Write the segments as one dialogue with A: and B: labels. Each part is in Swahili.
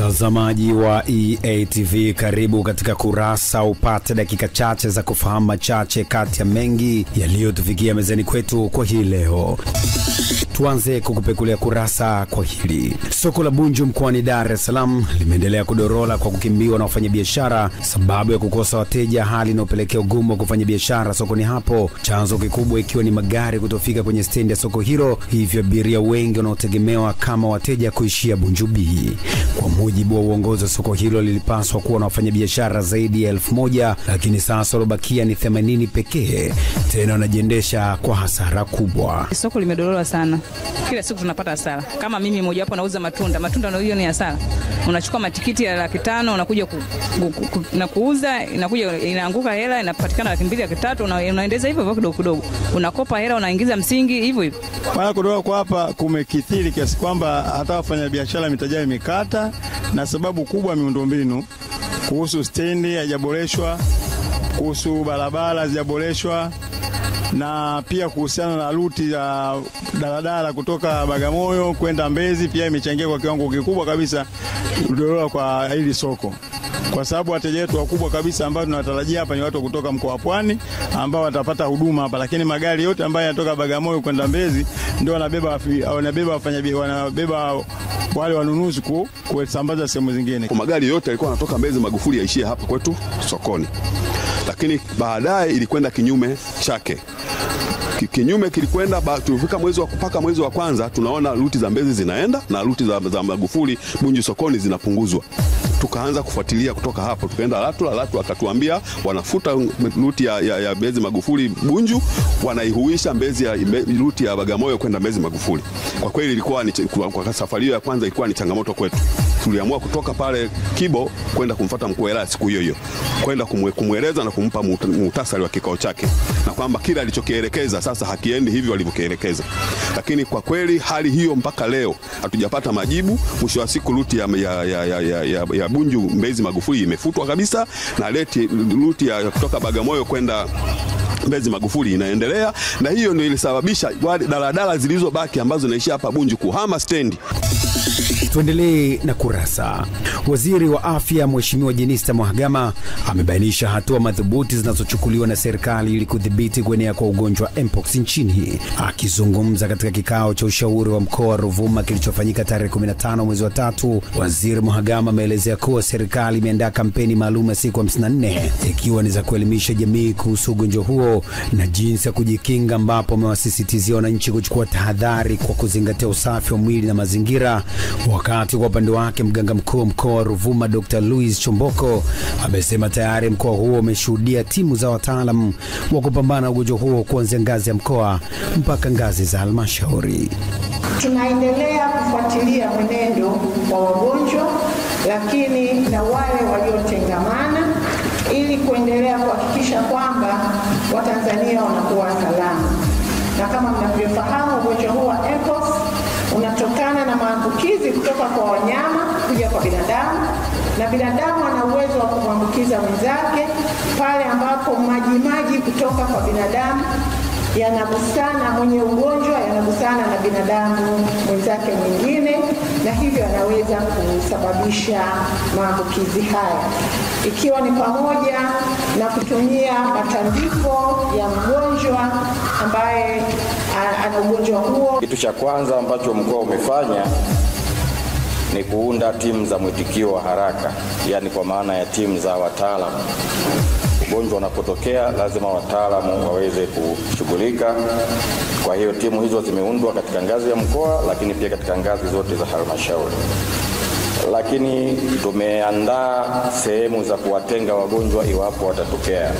A: Mtazamaji wa EATV, karibu katika Kurasa, upate dakika chache za kufahamu machache kati ya mengi yaliyotufikia mezani kwetu kwa hii leo. Tuanze kukupekulia kurasa kwa hili. Soko la Bunju mkoani Dar es Salaam limeendelea kudorola kwa kukimbiwa na wafanyabiashara sababu ya kukosa wateja, hali inayopelekea ugumu wa kufanya biashara sokoni hapo, chanzo kikubwa ikiwa ni magari kutofika kwenye stendi ya soko hilo, hivyo abiria wengi wanaotegemewa kama wateja kuishia Bunju B. Kwa mujibu wa uongozi wa soko hilo, lilipaswa kuwa na wafanyabiashara zaidi ya 1000, lakini sasa walobakia ni 80 pekee, tena wanajiendesha kwa hasara kubwa.
B: Soko limedorola sana. Kila siku tunapata hasara. Kama mimi mmoja wapo nauza matunda na hiyo ni hasara. Unachukua matikiti ya 500 unakuja na kuuza, inakuja inaanguka hela, inapatikana 200 300, unaendeleza hivyo kidogo kidogo. Unakopa hela, unaingiza msingi hivyo hivyo.
C: Maana kudorola kwa hapa kumekithiri kiasi kwamba hata wafanyabiashara mitaji imekata, na sababu kubwa miundombinu. Kuhusu stendi haijaboreshwa, kuhusu barabara hazijaboreshwa, na pia kuhusiana na ruti ya daladala kutoka Bagamoyo kwenda Mbezi pia imechangia kwa kiwango kikubwa kabisa kudorola kwa hili soko. Kwa sababu wateja wetu wakubwa kabisa ambao tunawatarajia hapa ni watu kutoka mkoa wa Pwani ambao watapata huduma hapa, lakini magari yote ambayo yanatoka Bagamoyo kwenda Mbezi ndio wanabeba wale wanunuzi kusambaza sehemu zingine.
D: Kwa magari yote yalikuwa yanatoka Mbezi Magufuli yaishie hapa kwetu sokoni. Lakini baadaye ilikwenda kinyume chake. Kinyume kilikwenda tulifika mwezi wa kwanza tunaona ruti za Mbezi zinaenda na ruti za Magufuli Bunju sokoni zinapunguzwa. Tukaanza kufuatilia kutoka hapo, tukaenda Latu akatuambia wanafuta ruti ya Mbezi Magufuli Bunju, wanaihuisha ruti ya Bagamoyo kwenda Mbezi Magufuli. Kwa kweli ilikuwa kwa safari ya kwanza ilikuwa ni changamoto kwetu. Tuliamua kutoka pale Kibo kwenda kumfuata mkuu wa wilaya siku hiyo, kwenda kumweleza na kumpa muhtasari wa kikao chake, na kwamba kila alichokielekeza sasa hakiendi hivyo alivyokielekeza. Lakini kwa kweli hali hiyo mpaka leo hatujapata majibu. Mwisho wa siku ruti ya Bunju Mbezi Magufuli imefutwa kabisa, na ruti ya kutoka Bagamoyo kwenda Mbezi Magufuli inaendelea, na hiyo ndio ilisababisha daladala zilizobaki ambazo naishia hapa Bunju kuhama stendi.
A: Tuendelee na kurasa. Waziri wa Afya Mheshimiwa Jenista Mhagama amebainisha hatua madhubuti zinazochukuliwa na serikali ili kudhibiti kuenea kwa ugonjwa Mpox nchini. Akizungumza katika kikao cha ushauri wa mkoa wa Ruvuma kilichofanyika tarehe 15 mwezi wa 3, Waziri Mhagama ameelezea kuwa serikali imeandaa kampeni maalum ya siku 54 ikiwa ni za kuelimisha jamii kuhusu ugonjwa huo na jinsi ya kujikinga, ambapo amewasisitizia wananchi kuchukua tahadhari kwa kuzingatia usafi wa mwili na mazingira. Wakati kwa upande wake mganga mkuu wa mkoa wa Ruvuma Dr. Louis Chomboko amesema tayari mkoa huo umeshuhudia timu za wataalamu wa kupambana na ugonjwa huo kuanzia ngazi ya mkoa mpaka ngazi za halmashauri.
E: Tunaendelea kufuatilia mwenendo wa wagonjwa, lakini na wale waliotengamana, ili kuendelea kuhakikisha kwamba Watanzania wanakuwa salama. Na kama mnavyofahamu, ugonjwa huu wa Mpox unatokana na maambukizi kutoka kwa wanyama kuja kwa binadamu, na binadamu ana uwezo wa kumwambukiza wenzake pale ambapo maji kutoka kwa binadamu yanagusana, mwenye ugonjwa yanagusana na binadamu mwenzake mwingine, na hivyo anaweza kusababisha maambukizi haya, ikiwa ni pamoja na kutumia matandiko ya mgonjwa ambaye ana ugonjwa huo.
F: Kitu cha kwanza ambacho mkoa umefanya ni kuunda timu za mwitikio wa haraka, yani kwa maana ya timu za wataalamu. Ugonjwa unapotokea lazima wataalamu waweze kushughulika. Kwa hiyo timu hizo zimeundwa katika ngazi ya mkoa, lakini pia katika ngazi zote za halmashauri. Lakini tumeandaa sehemu za kuwatenga wagonjwa iwapo watatokea.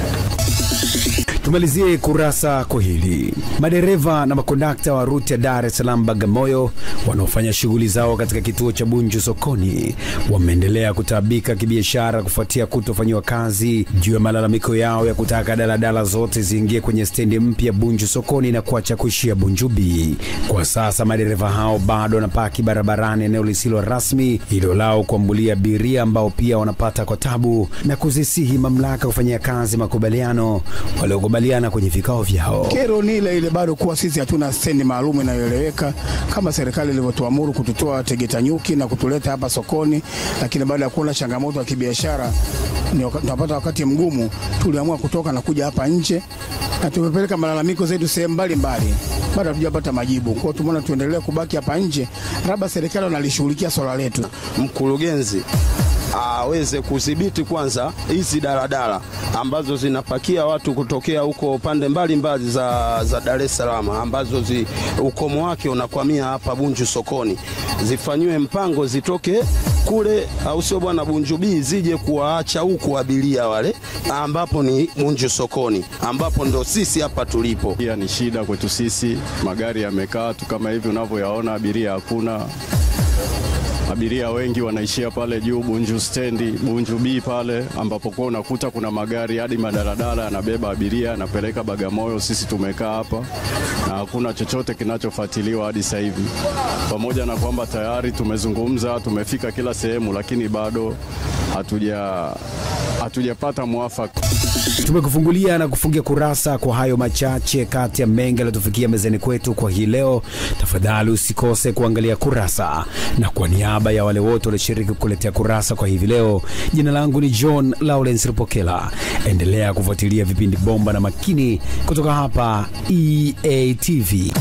A: Tumalizie kurasa kwa hili. Madereva na makondakta wa ruti ya Dar es Salaam Bagamoyo wanaofanya shughuli zao katika kituo cha Bunju sokoni wameendelea kutabika kibiashara kufuatia kutofanywa kazi juu ya malalamiko yao ya kutaka daladala zote ziingie kwenye stendi mpya Bunju sokoni na kuacha kuishia Bunju B. Kwa sasa madereva hao bado wanapaki barabarani eneo lisilo rasmi hilo lao kuambulia abiria ambao pia wanapata kwa tabu, na kuzisihi mamlaka kufanyia kazi makubaliano waliokuwa waliokubaliana kwenye vikao vyao.
G: Kero ni ile bado kuwa sisi hatuna stendi maalum inayoeleweka kama serikali ilivyotuamuru kututoa Tegeta Nyuki na kutuleta hapa sokoni, lakini baada ya kuona changamoto ya kibiashara tunapata wakati mgumu, tuliamua kutoka na kuja hapa nje na tumepeleka malalamiko zetu sehemu mbalimbali. Bado hatujapata majibu. Kwa hiyo tumeona tuendelee kubaki hapa nje, labda serikali wanalishughulikia swala letu.
H: Mkurugenzi aweze kudhibiti kwanza hizi daladala ambazo zinapakia watu kutokea huko pande mbalimbali za Dar es Salaam, ambazo ukomo wake unakwamia hapa Bunju sokoni. Zifanywe mpango zitoke kule, au sio bwana, Bunju B zije kuwaacha huku abiria wale ambapo ni Bunju sokoni, ambapo ndo sisi hapa tulipo.
C: Pia ni shida kwetu sisi, magari yamekaa tu kama hivi unavyoyaona, abiria hakuna. Abiria wengi wanaishia pale juu Bunju stendi, Bunju B pale, ambapo kwa unakuta kuna magari hadi madaladala yanabeba abiria yanapeleka Bagamoyo. Sisi tumekaa hapa na hakuna chochote kinachofuatiliwa hadi sasa hivi. Pamoja na kwamba tayari tumezungumza, tumefika kila sehemu, lakini bado hatujapata mwafaka.
A: Tumekufungulia na kufungia kurasa kwa hayo machache kati ya mengi yaliyotufikia mezani kwetu kwa hii leo. Tafadhali usikose kuangalia kurasa, na kwa niaba ya wale wote walioshiriki kukuletea kurasa kwa hivi leo, jina langu ni John Lawrence Rupokela. Endelea kufuatilia vipindi bomba na makini kutoka hapa EATV.